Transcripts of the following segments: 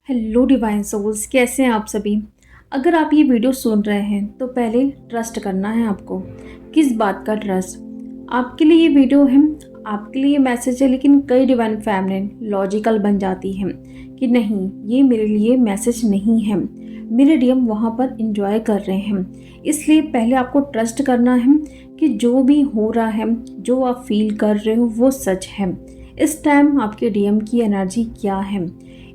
Hello divine souls, कैसे हैं आप सभी। अगर आप ये वीडियो सुन रहे हैं तो पहले ट्रस्ट करना है आपको। किस बात का ट्रस्ट? आपके लिए ये वीडियो है, आपके लिए ये मैसेज है, लेकिन कई डिवाइन फैमिली लॉजिकल बन जाती हैं कि नहीं, ये मेरे लिए मैसेज नहीं है, मेरे डीएम वहाँ पर इंजॉय कर रहे हैं। इसलिए पहले आपको ट्रस्ट करना है कि जो भी हो रहा है, जो आप फील कर रहे हो वो सच है। इस टाइम आपके डीएम की एनर्जी क्या है?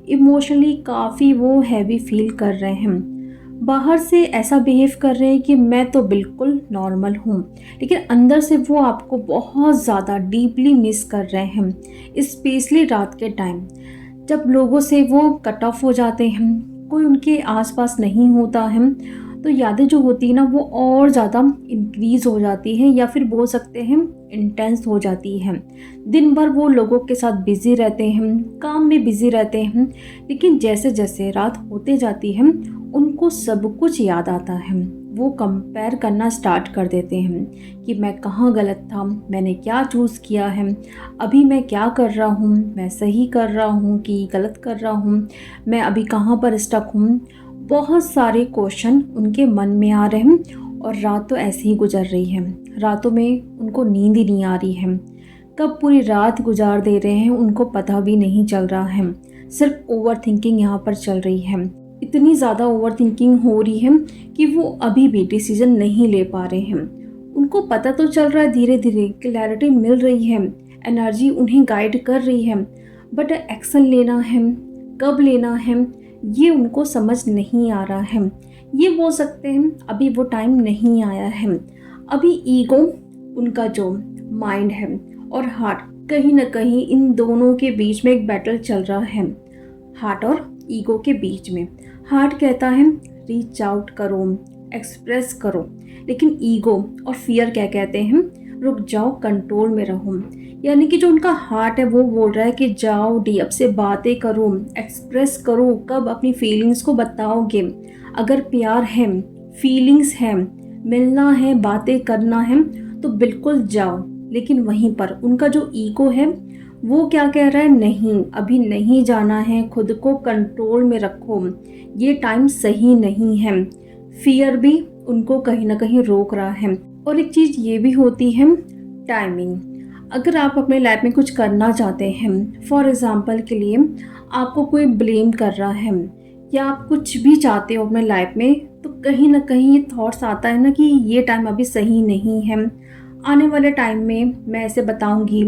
इमोशनली काफ़ी वो हैवी फील कर रहे हैं। बाहर से ऐसा बिहेव कर रहे हैं कि मैं तो बिल्कुल नॉर्मल हूँ, लेकिन अंदर से वो आपको बहुत ज़्यादा डीपली मिस कर रहे हैं। स्पेशली रात के टाइम जब लोगों से वो कट ऑफ हो जाते हैं, कोई उनके आसपास नहीं होता है, तो यादें जो होती है ना वो और ज़्यादा इंक्रीज़ हो जाती हैं, या फिर बोल सकते हैं इंटेंस हो जाती हैं। दिन भर वो लोगों के साथ बिज़ी रहते हैं, काम में बिज़ी रहते हैं, लेकिन जैसे जैसे रात होते जाती है उनको सब कुछ याद आता है। वो कंपेयर करना स्टार्ट कर देते हैं कि मैं कहाँ गलत था, मैंने क्या चूज़ किया है, अभी मैं क्या कर रहा हूँ, मैं सही कर रहा हूँ कि गलत कर रहा हूँ, मैं अभी कहाँ पर स्टक हूँ। बहुत सारे क्वेश्चन उनके मन में आ रहे हैं और रात तो ऐसे ही गुजर रही है। रातों में उनको नींद ही नहीं आ रही है। कब पूरी रात गुजार दे रहे हैं उनको पता भी नहीं चल रहा है। सिर्फ ओवर थिंकिंग यहाँ पर चल रही है। इतनी ज़्यादा ओवर थिंकिंग हो रही है कि वो अभी भी डिसीजन नहीं ले पा रहे हैं। उनको पता तो चल रहा है, धीरे धीरे क्लैरिटी मिल रही है, एनर्जी उन्हें गाइड कर रही है, बट एक्शन लेना है, कब लेना है, ये उनको समझ नहीं आ रहा है। ये बोल सकते हैं अभी वो टाइम नहीं आया है। अभी ईगो, उनका जो माइंड है और हार्ट, कहीं ना कहीं इन दोनों के बीच में एक बैटल चल रहा है। हार्ट और ईगो के बीच में हार्ट कहता है रीच आउट करो, एक्सप्रेस करो, लेकिन ईगो और फियर क्या कहते हैं, रुक जाओ, कंट्रोल में रहो। यानी कि जो उनका हार्ट है वो बोल रहा है कि जाओ डीएफ से बातें करो, एक्सप्रेस करो, कब अपनी फीलिंग्स को बताओगे। अगर प्यार है, फीलिंग्स है, मिलना है, बातें करना है तो बिल्कुल जाओ। लेकिन वहीं पर उनका जो ईगो है वो क्या कह रहा है, नहीं, अभी नहीं जाना है, खुद को कंट्रोल में रखो, ये टाइम सही नहीं है। फियर भी उनको कहीं ना कहीं रोक रहा है। और एक चीज़ ये भी होती है टाइमिंग। अगर आप अपने लाइफ में कुछ करना चाहते हैं, फॉर एग्ज़ाम्पल के लिए आपको कोई ब्लेम कर रहा है या आप कुछ भी चाहते हो अपने लाइफ में, तो कहीं ना कहीं ये थॉट्स आता है ना कि ये टाइम अभी सही नहीं है, आने वाले टाइम में मैं ऐसे बताऊंगी,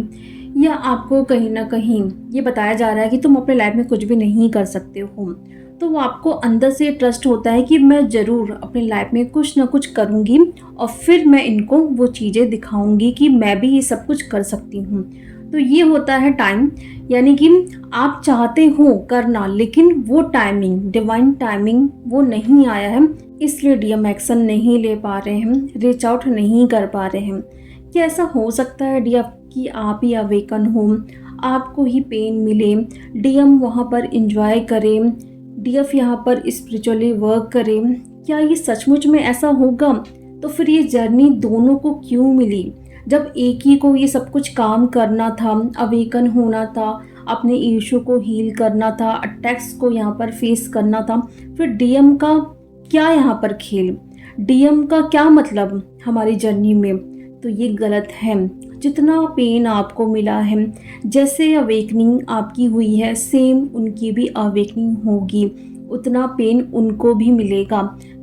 या आपको कहीं ना कहीं ये बताया जा रहा है कि तुम अपने लाइफ में कुछ भी नहीं कर सकते हो। तो वो आपको अंदर से ट्रस्ट होता है कि मैं ज़रूर अपनी लाइफ में कुछ ना कुछ करूँगी और फिर मैं इनको वो चीज़ें दिखाऊंगी कि मैं भी ये सब कुछ कर सकती हूँ। तो ये होता है टाइम, यानी कि आप चाहते हो करना, लेकिन वो टाइमिंग, डिवाइन टाइमिंग वो नहीं आया है, इसलिए डीएम एक्शन नहीं ले पा रहे हैं, रीच आउट नहीं कर पा रहे हैं। क्या ऐसा हो सकता है डीएम कि आप ही अवेकन हो, आपको ही पेन मिले, डीएम वहाँ पर इंजॉय करें, डीएफ यहाँ पर स्पिरिचुअली वर्क करें? क्या ये सचमुच में ऐसा होगा? तो फिर ये जर्नी दोनों को क्यों मिली? जब एक ही को ये सब कुछ काम करना था, अवेकन होना था, अपने इशू को हील करना था, अटैक्स को यहाँ पर फेस करना था, फिर डीएम का क्या यहाँ पर खेल? डीएम का क्या मतलब हमारी जर्नी में? तो ये गलत है। जितना पेन आपको मिला है, जैसे अवेकनिंग आपकी हुई है, सेम उनकी भी अवेकनिंग होगी, उतना पेन उनको भी मिलेगा।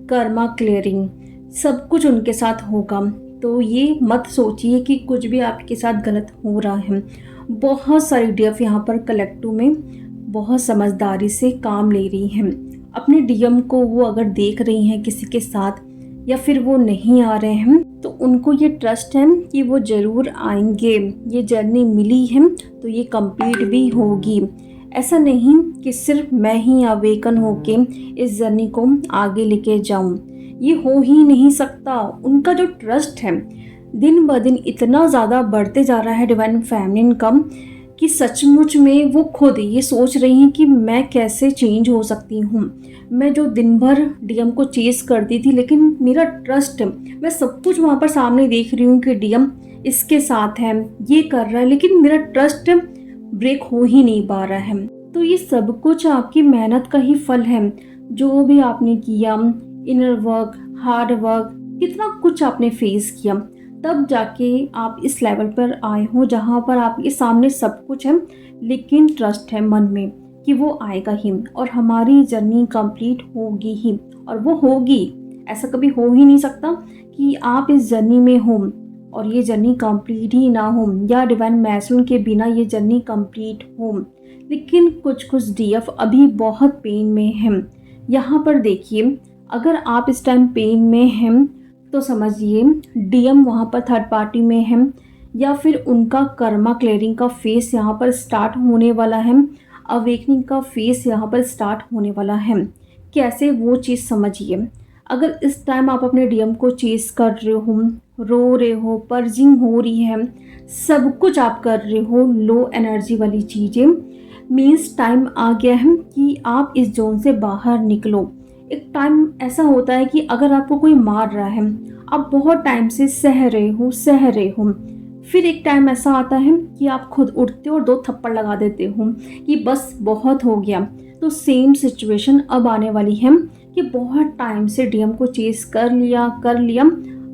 कर्मा क्लियरिंग सब कुछ उनके साथ होगा। तो ये मत सोचिए कि कुछ भी आपके साथ गलत हो रहा है। बहुत सारी डीएफ यहाँ पर कलेक्टिव में बहुत समझदारी से काम ले रही हैं। अपने डीएम को वो अगर देख रही हैं किसी के साथ, या फिर वो नहीं आ रहे हैं, तो उनको ये ट्रस्ट है कि वो ज़रूर आएंगे। ये जर्नी मिली है तो ये कंप्लीट भी होगी। ऐसा नहीं कि सिर्फ मैं ही अवेकन होके इस जर्नी को आगे लेके जाऊं, ये हो ही नहीं सकता। उनका जो ट्रस्ट है दिन ब दिन इतना ज़्यादा बढ़ते जा रहा है डिवाइन फेमिनिन का, कि सचमुच में वो खुद ये सोच रही हैं कि मैं कैसे चेंज हो सकती हूँ। मैं जो दिन भर डीएम को चेस करती थी, लेकिन मेरा ट्रस्ट, मैं सब कुछ वहाँ पर सामने देख रही हूँ कि डीएम इसके साथ है, ये कर रहा है, लेकिन मेरा ट्रस्ट ब्रेक हो ही नहीं पा रहा है। तो ये सब कुछ आपकी मेहनत का ही फल है। जो भी आपने किया, इनर वर्क, हार्ड वर्क, कितना कुछ आपने फेस किया, तब जाके आप इस लेवल पर आए हो जहाँ पर आपके सामने सब कुछ है। लेकिन ट्रस्ट है मन में कि वो आएगा ही और हमारी जर्नी कंप्लीट होगी ही, और वो होगी। ऐसा कभी हो ही नहीं सकता कि आप इस जर्नी में हो और ये जर्नी कंप्लीट ही ना हो, या डिवाइन मैसून के बिना ये जर्नी कंप्लीट हो। लेकिन कुछ कुछ डीएफ अभी बहुत पेन में हैं। यहाँ पर देखिए, अगर आप इस टाइम पेन में हैं तो समझिए डीएम वहाँ पर थर्ड पार्टी में है, या फिर उनका कर्मा क्लियरिंग का फेस यहाँ पर स्टार्ट होने वाला है, अवेकनिंग का फेस यहाँ पर स्टार्ट होने वाला है। कैसे, वो चीज़ समझिए। अगर इस टाइम आप अपने डीएम को चेस कर रहे हो, रो रहे हो, पर्जिंग हो रही है, सब कुछ आप कर रहे हो, लो एनर्जी वाली चीज़ें, मीन्स टाइम आ गया है कि आप इस जोन से बाहर निकलो। एक टाइम ऐसा होता है कि अगर आपको कोई मार रहा है, आप बहुत टाइम से सह रहे हो, फिर एक टाइम ऐसा आता है कि आप खुद उठते हो और 2 थप्पड़ लगा देते हो कि बस बहुत हो गया। तो सेम सिचुएशन अब आने वाली है कि बहुत टाइम से डीएम को चेस कर लिया,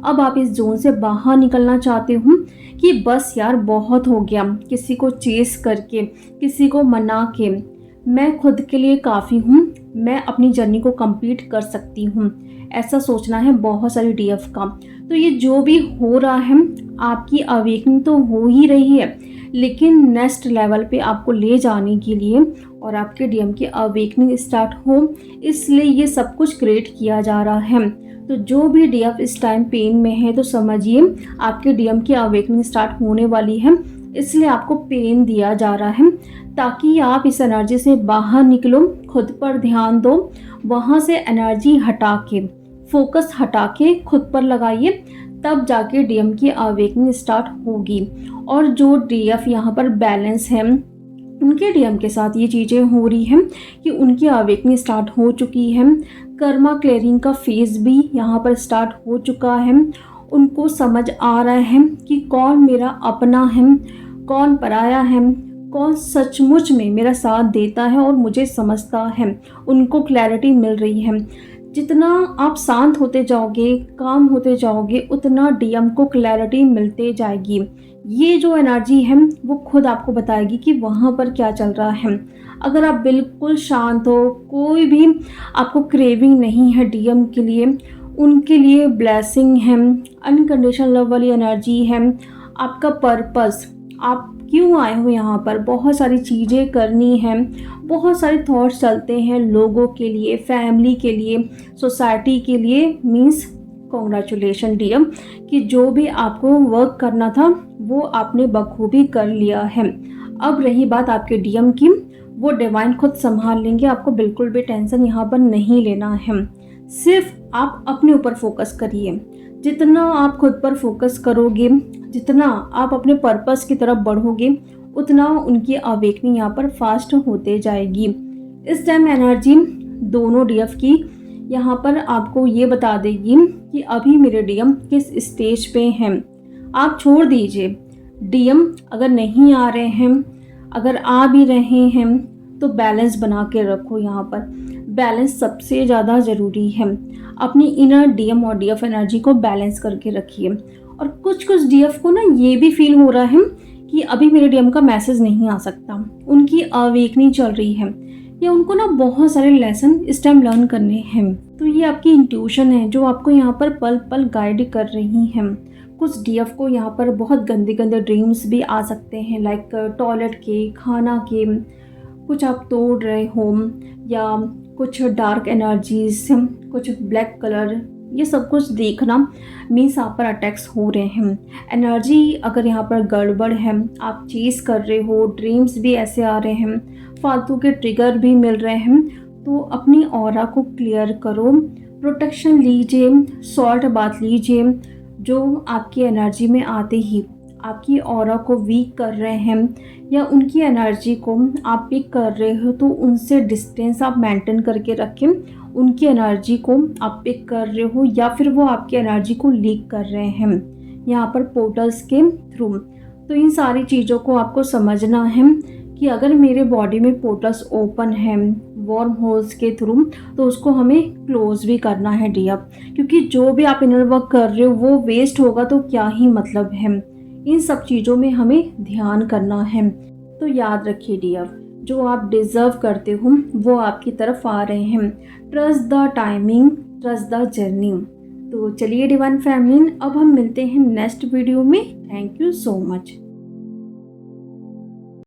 अब आप इस जोन से बाहर निकलना चाहते हो कि बस यार बहुत हो गया, किसी को चेस करके, किसी को मना के, मैं खुद के लिए काफ़ी हूँ, मैं अपनी जर्नी को कंप्लीट कर सकती हूँ। ऐसा सोचना है बहुत सारी डीएफ का। तो ये जो भी हो रहा है, आपकी अवेकनिंग तो हो ही रही है, लेकिन नेक्स्ट लेवल पे आपको ले जाने के लिए और आपके डीएम की अवेकनिंग स्टार्ट हो, इसलिए ये सब कुछ क्रिएट किया जा रहा है। तो जो भी डीएफ इस टाइम पेन में है, तो समझिए आपके डीएम की अवेकनिंग स्टार्ट होने वाली है, इसलिए आपको पेन दिया जा रहा है ताकि आप इस एनर्जी से बाहर निकलो, खुद पर ध्यान दो, वहाँ से एनर्जी हटा के, फोकस हटा के खुद पर लगाइए, तब जाके डीएम की अवेकनिंग स्टार्ट होगी। और जो डीएफ यहाँ पर बैलेंस है, उनके डीएम के साथ ये चीज़ें हो रही हैं कि उनकी अवेकनिंग स्टार्ट हो चुकी है, कर्मा क्लियरिंग का फेज भी यहाँ पर स्टार्ट हो चुका है। उनको समझ आ रहा है कि कौन मेरा अपना है, कौन पराया है, कौन सचमुच में मेरा साथ देता है और मुझे समझता है। उनको क्लैरिटी मिल रही है। जितना आप शांत होते जाओगे, काम होते जाओगे, उतना डीएम को क्लैरिटी मिलते जाएगी। ये जो एनर्जी है वो खुद आपको बताएगी कि वहाँ पर क्या चल रहा है। अगर आप बिल्कुल शांत हो, कोई भी आपको क्रेविंग नहीं है डीएम के लिए, उनके लिए ब्लेसिंग है, अनकंडीशनल लव वाली एनर्जी है, आपका पर्पस, आप क्यों आए हो यहाँ पर, बहुत सारी चीज़ें करनी हैं, बहुत सारे थॉट्स चलते हैं लोगों के लिए, फैमिली के लिए, सोसाइटी के लिए। मीन्स कॉन्ग्रेचुलेशन डीएम कि जो भी आपको वर्क करना था वो आपने बखूबी कर लिया है। अब रही बात आपके डीएम की, वो डिवाइन खुद संभाल लेंगे, आपको बिल्कुल भी टेंशन यहाँ पर नहीं लेना है। सिर्फ आप अपने ऊपर फोकस करिए। जितना आप खुद पर फोकस करोगे, जितना आप अपने पर्पस की तरफ बढ़ोगे, उतना उनकी अवेकनिंग यहाँ पर फास्ट होते जाएगी। इस टाइम एनर्जी दोनों डीएफ की यहाँ पर आपको ये बता देगी कि अभी मेरे डीएम किस स्टेज पे हैं। आप छोड़ दीजिए डीएम अगर नहीं आ रहे हैं, अगर आ भी रहे हैं तो बैलेंस बना के रखो। यहाँ पर बैलेंस सबसे ज़्यादा ज़रूरी है। अपनी इनर डीएम और डीएफ एनर्जी को बैलेंस करके रखिए। और कुछ कुछ डीएफ को ना ये भी फील हो रहा है कि अभी मेरे डीएम का मैसेज नहीं आ सकता, उनकी अवेकनिंग चल रही है, या उनको ना बहुत सारे लेसन इस टाइम लर्न करने हैं। तो ये आपकी इंट्यूशन है जो आपको यहाँ पर पल पल गाइड कर रही हैं। कुछ डीएफ को यहाँ पर बहुत गंदे गंदे ड्रीम्स भी आ सकते हैं, लाइक टॉयलेट के, खाना के, कुछ आप तोड़ रहे हो, या कुछ डार्क एनर्जीज, कुछ ब्लैक कलर, ये सब कुछ देखना मीन्स आप पर अटैक्स हो रहे हैं। एनर्जी अगर यहाँ पर गड़बड़ है, आप चीज़ कर रहे हो, ड्रीम्स भी ऐसे आ रहे हैं, फालतू के ट्रिगर भी मिल रहे हैं, तो अपनी ऑरा को क्लियर करो, प्रोटेक्शन लीजिए, सॉल्ट बात लीजिए। जो आपकी एनर्जी में आते ही आपकी ऑरा को वीक कर रहे हैं या उनकी एनर्जी को आप पिक कर रहे हो, तो उनसे डिस्टेंस आप मेंटेन करके रखें। उनकी एनर्जी को आप पिक कर रहे हो या फिर वो आपकी एनर्जी को लीक कर रहे हैं यहाँ पर पोर्टल्स के थ्रू। तो इन सारी चीज़ों को आपको समझना है कि अगर मेरे बॉडी में पोर्टल्स ओपन हैं वार्म होल्स के थ्रू, तो उसको हमें क्लोज भी करना है डियर, क्योंकि जो भी आप इनर वर्क कर रहे हो वो वेस्ट होगा तो क्या ही मतलब है। इन सब चीज़ों में हमें ध्यान करना है। तो याद रखिए डियर, जो आप डिज़र्व करते हो वो आपकी तरफ आ रहे हैं। Trust the timing, trust the journey. तो चलिए डिवाइन फैमिली, अब हम मिलते हैं नेक्स्ट वीडियो में। Thank you so much.